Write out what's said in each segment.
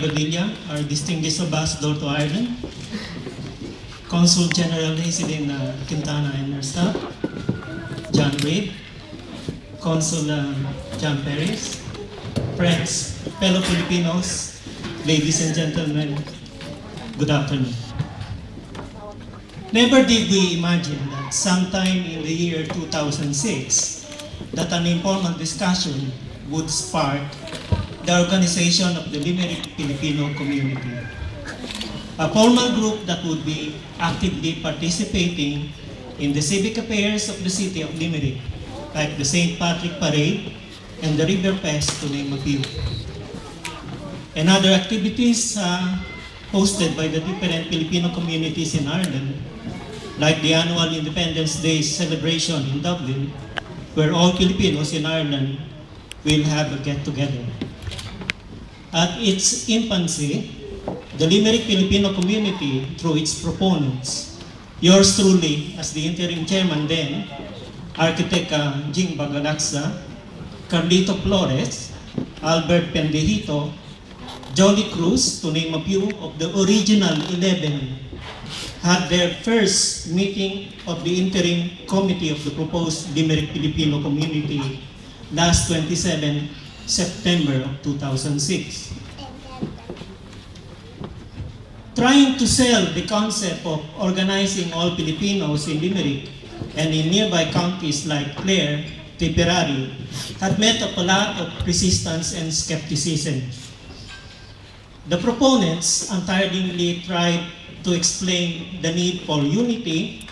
Badilla, our distinguished ambassador to Ireland, Consul General Iselin Quintana and her staff, John Reid, Consul John Perez, friends, fellow Filipinos, ladies and gentlemen, good afternoon. Never did we imagine that sometime in the year 2006 that an informal discussion would spark the organization of the Limerick Filipino community. A formal group that would be actively participating in the civic affairs of the city of Limerick, like the St. Patrick Parade and the River Fest, to name a few. And other activities hosted by the different Filipino communities in Ireland, like the annual Independence Day celebration in Dublin, where all Filipinos in Ireland will have a get-together. At its infancy, the Limerick Filipino community, through its proponents, yours truly as the interim chairman then, Architect Jing Bagalaksa, Carlito Flores, Albert Pendejito, Jolly Cruz, to name a few of the original 11, had their first meeting of the interim committee of the proposed Limerick Filipino community last 27 September of 2006. Trying to sell the concept of organizing all Filipinos in Limerick and in nearby counties like Clare, Tipperary had met up a lot of resistance and skepticism. The proponents untiringly tried to explain the need for unity,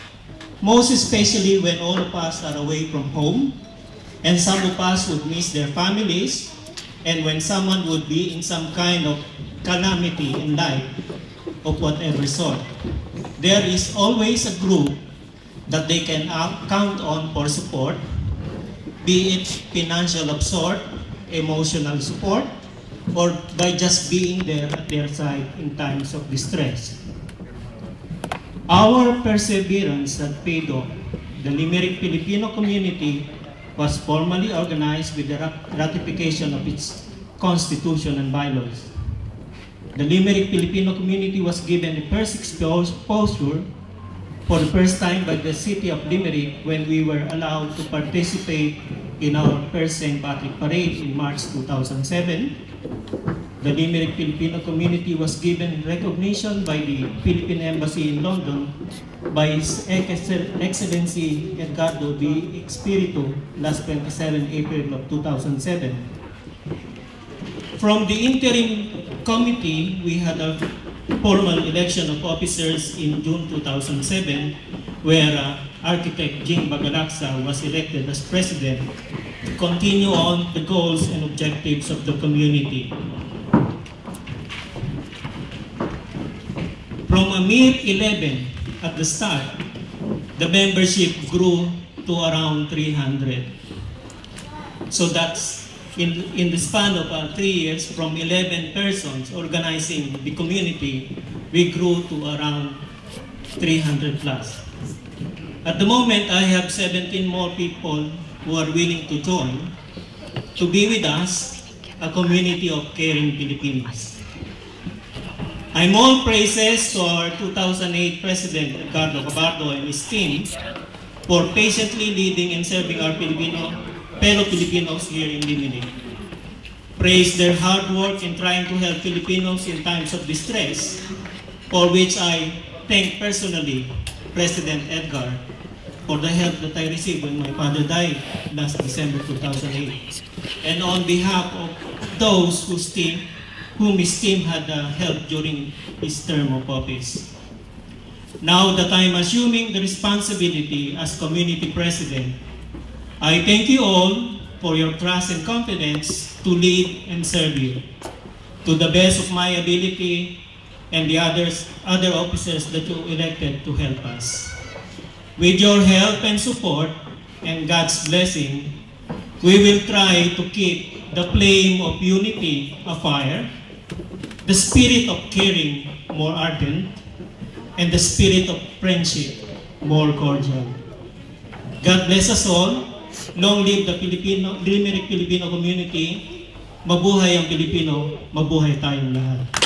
most especially when all of us are away from home, and some of us would miss their families, and when someone would be in some kind of calamity in life of whatever sort. There is always a group that they can count on for support, be it financial support, emotional support, or by just being there at their side in times of distress. Our perseverance had paid off. The Limerick Filipino community was formally organized with the ratification of its constitution and bylaws. The Limerick Filipino community was given the first exposure for the first time by the city of Limerick when we were allowed to participate in our first St. Patrick Parade in March 2007. The Limerick Filipino community was given recognition by the Philippine Embassy in London by His Excellency Edgardo D. Espiritu last 27 April of 2007. From the interim committee, we had a formal election of officers in June 2007, where Architect Jing Bagalaksa was elected as president to continue on the goals and objectives of the community. From a mere 11 at the start, the membership grew to around 300. So that's in the span of 3 years, from 11 persons organizing the community, we grew to around 300 plus. At the moment, I have 17 more people who are willing to join to be with us, a community of caring Filipinos. I'm all praises to our 2008 President, Edgardo Cabardo, and his team for patiently leading and serving our fellow Filipinos here in Limerick. Praise their hard work in trying to help Filipinos in times of distress, for which I thank personally President Edgar for the help that I received when my father died last December 2008. And on behalf of those whom his team had helped during his term of office. Now that I am assuming the responsibility as community president, I thank you all for your trust and confidence to lead and serve you to the best of my ability and the other officers that you elected to help us. With your help and support and God's blessing, we will try to keep the flame of unity afire, the spirit of caring more ardent, and the spirit of friendship more cordial. God bless us all. Long live the Limerick Filipino community. Mabuhay ang Pilipino. Mabuhay tayong lahat.